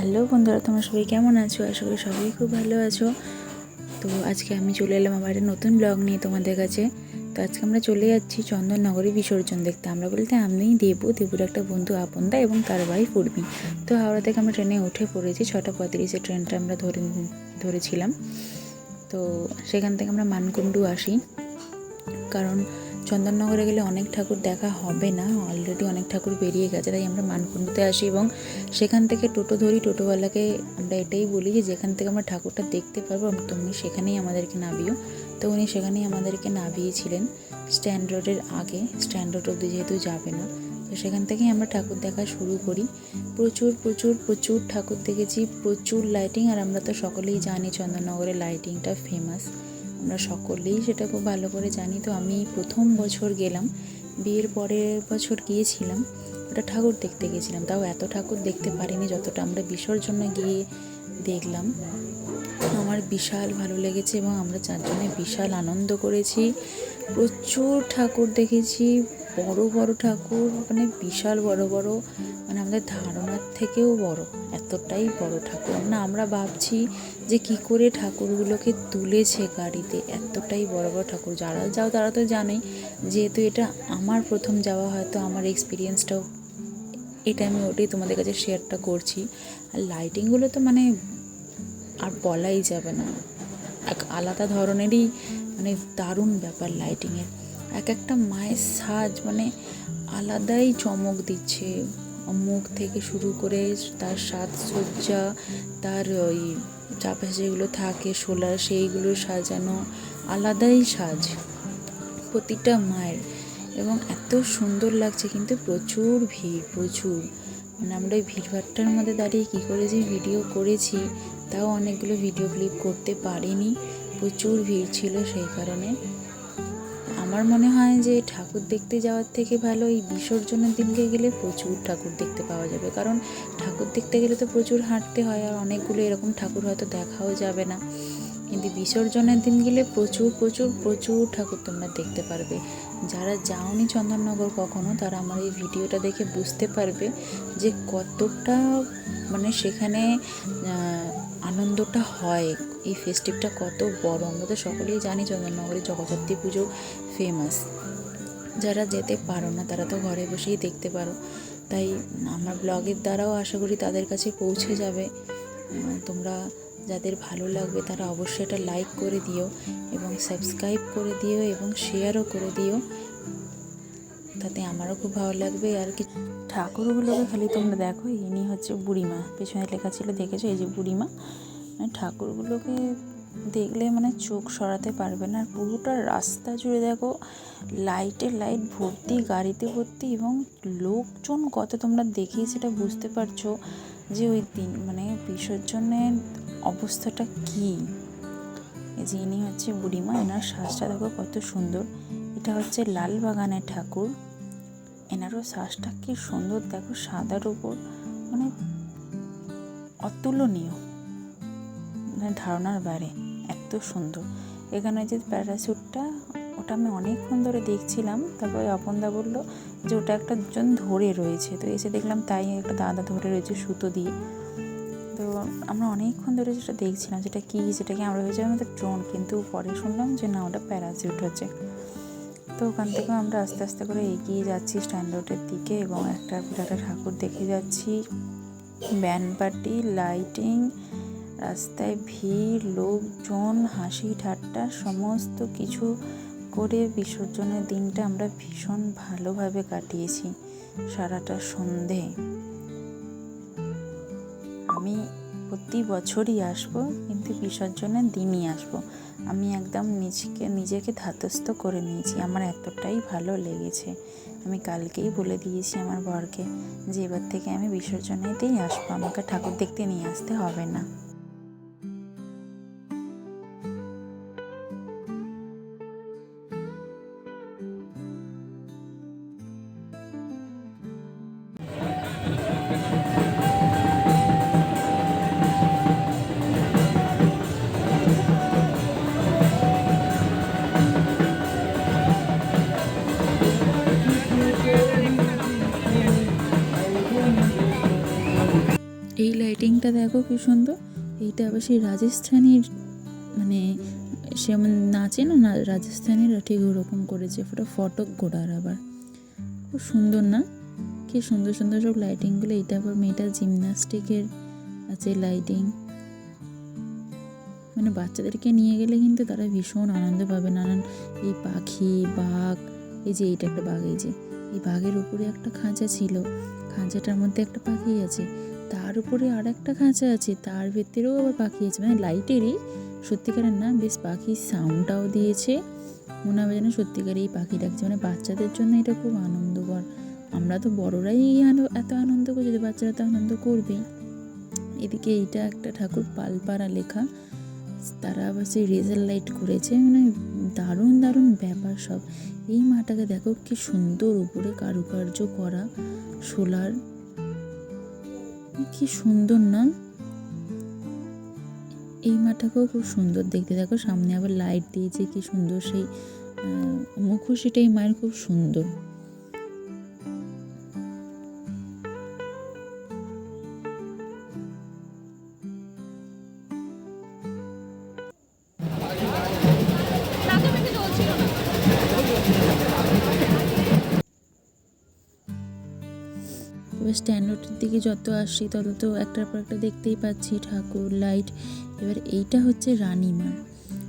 Hello বন্ধুরা, তোমরা সবাই কেমন আছো? আশা করি সবাই খুব ভালো আছো। তো আজকে আমি চলে এলাম আবার একটা নতুন ব্লগ নিয়ে তোমাদের কাছে। তো আজকে আমরা চলে যাচ্ছি চন্দননগরে বিসর্জন দেখতে। আমরা বলতে আমি, দেবুর একটা বন্ধু আপনদা এবং তার ওয়াইফ উর্মি। তো হাওড়া থেকে আমরা ট্রেনে উঠে পড়েছি। 6:35 ট্রেনটা আমরা ধরেছিলাম। তো সেখান থেকে আমরা মানকুণ্ডু আসি, কারণ চন্দননগরে গেলে অনেক ঠাকুর দেখা হবে না, অলরেডি অনেক ঠাকুর বেরিয়ে গেছে। তাই আমরা মানকুণ্ডুতে আসি এবং সেখান থেকে টোটো ধরি। টোটোওয়ালাকে আমরা এটাই বলি যে যেখান থেকে আমরা ঠাকুরটা দেখতে পারবো তুমি সেখানেই আমাদেরকে নামিও। তো উনি সেখানেই আমাদেরকে নামিয়েছিলেন, স্ট্যান্ড রোডের আগে। স্ট্যান্ড রোড অবধি যেহেতু যাবে না, তো সেখান থেকেই আমরা ঠাকুর দেখা শুরু করি। প্রচুর প্রচুর প্রচুর ঠাকুর দেখেছি, প্রচুর লাইটিং। আর আমরা তো সকলেই জানি চন্দননগরের লাইটিংটা ফেমাস, আমরা সকলেই সেটা খুব ভালো করে জানি। তো আমি প্রথম বছর গেলাম, বিয়ের পরের বছর গিয়েছিলাম, ওটা ঠাকুর দেখতে গেছিলাম। তাও এত ঠাকুর দেখতে পারিনি যতটা আমরা বিসর্জনে গিয়ে দেখলাম। আমার বিশাল ভালো লেগেছে এবং আমরা চারজনে বিশাল আনন্দ করেছি। প্রচুর ঠাকুর দেখেছি, বড় বড় ঠাকুর, মানে বিশাল বড় বড়, মানে আমাদের ধারণার থেকেও বড়, এতটাই বড় ঠাকুর। আমরা ভাবছি যে কি করে ঠাকুরগুলোকে তুলেছে গাড়িতে, এতটাই বড় বড় ঠাকুর। যারা যাও তারা তো জানেই, যেহেতু এটা আমার প্রথম যাওয়া, হয়তো আমার এক্সপিরিয়েন্সটাও এটা, আমি ওটাই তোমাদের কাছে শেয়ারটা করছি। আর লাইটিংগুলো তো মানে আর বলাই যাবে না, এক আলাদা ধরনেরই, মানে দারুণ ব্যাপার লাইটিংয়ের। এক একটা মায়ের সাজ মানে আলাদাই চমক দিচ্ছে, মুখ থেকে শুরু করে তার সাজসজ্জা, তার ওই চারপাশে যেগুলো থাকে শোলার, সেইগুলো সাজানো, আলাদাই সাজ প্রতিটা মায়ের, এবং এত সুন্দর লাগছে। কিন্তু প্রচুর ভিড়, প্রচুর, মানে আমরা ওই ভিড়ভাট্টার মধ্যে দাঁড়িয়ে কী করে যে ভিডিও করেছি, তাও অনেকগুলো ভিডিও ক্লিপ করতে পারিনি, প্রচুর ভিড় ছিল। সেই কারণে আমার মনে হয় যে ঠাকুর দেখতে যাওয়ার থেকে ভালো এই বিসর্জনের দিনকে গেলে প্রচুর ঠাকুর দেখতে পাওয়া যাবে। কারণ ঠাকুর দেখতে গেলে তো প্রচুর হাঁটতে হয়, আর অনেকগুলো এরকম ঠাকুর হয়তো দেখাও যাবে না। কিন্তু বিসর্জনের দিন গেলে প্রচুর প্রচুর প্রচুর ঠাকুর তোমরা দেখতে পারবে। যারা যাওনি চন্দননগর কখনো, তারা আমার এই ভিডিওটা দেখে বুঝতে পারবে যে কতটা মানে সেখানে আনন্দটা হয়, এই ফেস্টিভটা কত বড়। আমরা তো সকলেই জানি চন্দননগরে জগদ্ধাত্রী পুজো ফেমাস। যারা যেতে পারো না তারা তো ঘরে বসেই দেখতে পারো। তাই আমার ব্লগের দ্বারাও আশা করি তাদের কাছে পৌঁছে যাবে। তোমরা যাদের ভালো লাগবে তারা অবশ্যই এটা লাইক করে দিও এবং সাবস্ক্রাইব করে দিও এবং শেয়ারও করে দিও, তাতে আমারও খুব ভালো লাগবে। আর কি ঠাকুরগুলোকে খালি তোমরা দেখো, ইনি হচ্ছে বুড়িমা, পেছনে লেখা ছিল দেখেছো, এই যে বুড়িমা। মানে ঠাকুরগুলোকে দেখলে মানে চোখ সরাতে পারবে না। আর পুরোটা রাস্তা জুড়ে দেখো লাইটে লাইট ভর্তি, গাড়িতে ভর্তি, এবং লোকজন কত তোমরা দেখেই সেটা বুঝতে পারছো যে ওই দিন মানে বিসর্জনের অবস্থাটা কী। এই যে ইনি হচ্ছে বুড়িমা, এনার শ্বাসটা দেখো কত সুন্দর। এটা হচ্ছে লালবাগানের ঠাকুর, এনারও শ্বাসটা কি সুন্দর দেখো, সাদার উপর, মানে অতুলনীয়, মানে ধারণার বাইরে, এত সুন্দর। এখানে যে প্যারাশুটটা, ওটা আমি অনেকক্ষণ ধরে দেখছিলাম। তারপরে অপনদা বললো যে ওটা একটা জন ধরে রয়েছে, তো এসে দেখলাম তাই একটা দাদা ধরে রয়েছে সুতো দিয়ে। তো আমরা অনেকক্ষণ ধরে যেটা দেখছিলাম, যেটা কী, সেটাকে আমরা ভেবেছিলাম আমাদের ড্রোন, কিন্তু পরে শুনলাম যে না, ওটা প্যারাশুট হচ্ছে। তো ওখান থেকে আমরা আস্তে আস্তে করে এগিয়ে যাচ্ছি স্ট্যান্ড রোডের দিকে, এবং একটা বিরাট ঠাকুর দেখে যাচ্ছি। ব্যান্ড পার্টি, লাইটিং, রাস্তায় ভিড়, লোকজন, হাসি ঠাট্টা, সমস্ত কিছু করে বিসর্জনের দিনটা আমরা ভীষণ ভালোভাবে কাটিয়েছি। সারাটা সন্ধে আমি প্রতি বছরই আসবো, কিন্তু বিসর্জনের দিনই আসবো। আমি একদম নিজেকে ধাতস্থ করে নিয়েছি, আমার এতটাই ভালো লেগেছে। আমি কালকেই বলে দিয়েছি আমার বরকে যে এবার থেকে আমি বিসর্জনেতেই আসবো, আমাকে ঠাকুর দেখতে নিয়ে আসতে হবে না। এই লাইটিংটা দেখো কি সুন্দর। এইটা আবার সেই রাজস্থানীর, মানে সেমন নাচে না রাজস্থানীরা, ঠিক ওরকম করেছে। ফটক গোড়ার আবার খুব সুন্দর না? কি সুন্দর সুন্দর সব লাইটিংগুলো। এটা আবার মেয়েটা জিমন্যাস্টিকের আছে লাইটিং। মানে বাচ্চাদেরকে নিয়ে গেলে কিন্তু তারা ভীষণ আনন্দ পাবে। নানান এই পাখি, বাঘ, এই যে এইটা একটা বাঘ, এই বাঘের উপরে একটা খাঁচা ছিল, খাঁচাটার মধ্যে একটা পাখি আছে, তার উপরে আর একটা খাঁচা আছে, তার ভেতরেও আবার পাখি আছে। মানে লাইটেরই, সত্যিকারের না, বেশ পাখির সাউন্ডটাও দিয়েছে, মনে হবে যেন সত্যিকার এই পাখি ডাকছে। মানে বাচ্চাদের জন্য এটা খুব আনন্দকর। আমরা তো বড়রাই এত আনন্দ করি, যদি বাচ্চারা তো আনন্দ করবেই। এদিকে এইটা একটা ঠাকুর পালপাড়া লেখা, তারা আবার সেই রেজার লাইট করেছে। মানে দারুণ দারুণ ব্যাপার সব। এই মাটাকে দেখো কি সুন্দর, উপরে কারুকার্য করা সোলার, কি সুন্দর না? এই মাটাকেও খুব সুন্দর দেখতে। দেখো সামনে আবার লাইট দিয়েছে, কি সুন্দর। সেই মুখোশিটা এই মায়ের খুব সুন্দর। এবার স্ট্যান্ড রোডের দিকে যত আসছি তত তো একটার পর একটা দেখতেই পাচ্ছি ঠাকুর, লাইট। এবার এইটা হচ্ছে রানীমা।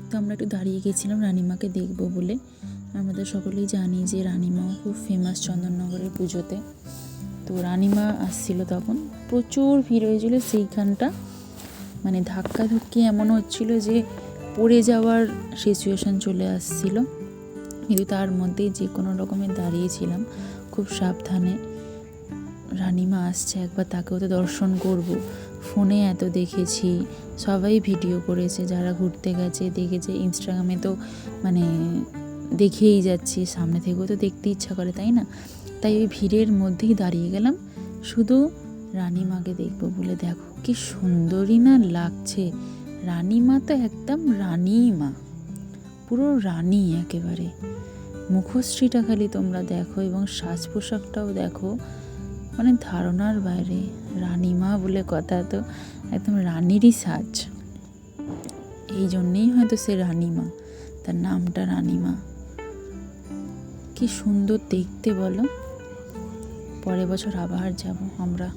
তো আমরা একটু দাঁড়িয়ে গেছিলাম রানীমাকে দেখবো বলে। আমাদের সকলেই জানি যে রানীমাও খুব ফেমাস চন্দননগরের পুজোতে। তো রানীমা আসছিল, তখন প্রচুর ভিড় হয়েছিল সেইখানটা। মানে ধাক্কাধুক্কি এমন হচ্ছিল যে পড়ে যাওয়ার সিচুয়েশান চলে আসছিল, কিন্তু তার মধ্যেই যে কোনো রকমের দাঁড়িয়েছিলাম খুব সাবধানে। রানীমা আসছে, একবার তাকেও তো দর্শন করব। ফোনে এত দেখেছি, সবাই ভিডিও করেছে, যারা ঘুরতে গেছে দেখেছে, ইনস্টাগ্রামে তো মানে দেখেই যাচ্ছি, সামনে থেকেও তো দেখতে ইচ্ছা করে, তাই না? তাই ওই ভিড়ের মধ্যেই দাঁড়িয়ে গেলাম শুধু রানীমাকে দেখবো বলে। দেখো কি সুন্দরী না লাগছে। রানীমা তো একদম রানীমা, পুরো রানী একেবারে। মুখশ্রীটা খালি তোমরা দেখো, এবং সাজ পোশাকটাও দেখো, মানে ধারণার বাইরে। রানীমা বলে কথা, তো একদম রানীরই সাজ। এই জন্যেই হয়তো সে রানীমা, তার নামটা রানীমা। কি সুন্দর দেখতে বলো। পরের বছর আবার যাব আমরা।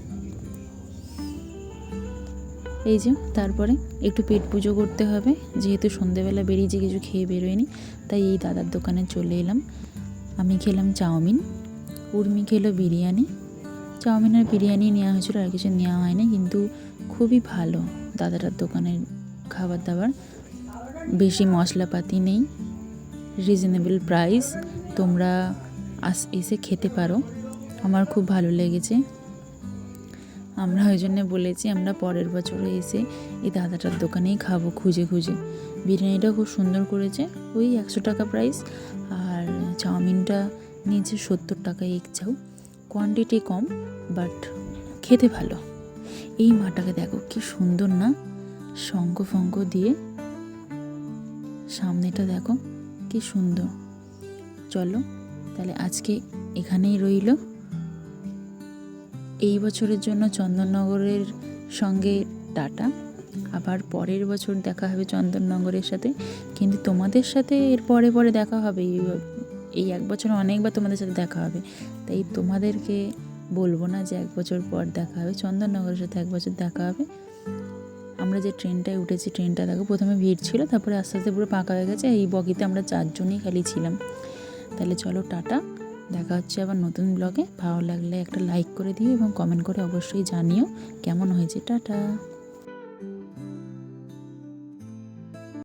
এই যে তারপরে একটু পেট পুজো করতে হবে, যেহেতু সন্ধেবেলা বেরিয়েছি, কিছু খেয়ে বেরোয়নি, তাই এই দাদার দোকানে চলে এলাম। আমি খেলাম চাউমিন, উর্মি খেলো বিরিয়ানি। চাউমিন আর বিরিয়ানি নেওয়া হয়েছিল, আর কিছু নেওয়া হয়নি, কিন্তু খুবই ভালো দাদাটার দোকানের খাবার দাবার। বেশি মশলাপাতি নেই, রিজনেবল প্রাইস। তোমরা এসে খেতে পারো, আমার খুব ভালো লেগেছে। আমরা ওই জন্যে বলেছি আমরা পরের বছরে এসে এই দাদাটার দোকানেই খাবো খুঁজে খুঁজে। বিরিয়ানিটা খুব সুন্দর করেছে, ওই 100 টাকা প্রাইস। আর চাউমিনটা নিয়েছে 70 টাকা এক চাউ। কোয়ান্টিটি কম, বাট খেতে ভালো। এই মাটাকে দেখো কি সুন্দর না, শঙ্খ ফঙ্খ দিয়ে সামনেটা দেখো কি সুন্দর। চলো তাহলে আজকে এখানেই রইল। এই বছরের জন্য চন্দননগরের সঙ্গে টাটা। আবার পরের বছর দেখা হবে চন্দননগরের সাথে, কিন্তু তোমাদের সাথে এর পরে পরে দেখা হবে। এই 1 বছরে অনেকবার তোমাদের সাথে দেখা হবে, তাই তোমাদেরকে বলবো না যে 1 বছর পর দেখা হবে। চন্দননগরের সাথে 1 বছর দেখা হবে। আমরা যে ট্রেনটায় উঠেছি, ট্রেনটা দেখো প্রথমে ভিড় ছিল, তারপরে আস্তে আস্তে পুরো ফাঁকা হয়ে গেছে। এই বগিতে আমরা 4 জনই খালি ছিলাম। তাহলে চলো টাটা, দেখা হচ্ছে আবার নতুন ব্লগে। ভালো লাগলে একটা লাইক করে দিও এবং কমেন্ট করে অবশ্যই জানিও কেমন হয়েছে। টাটা।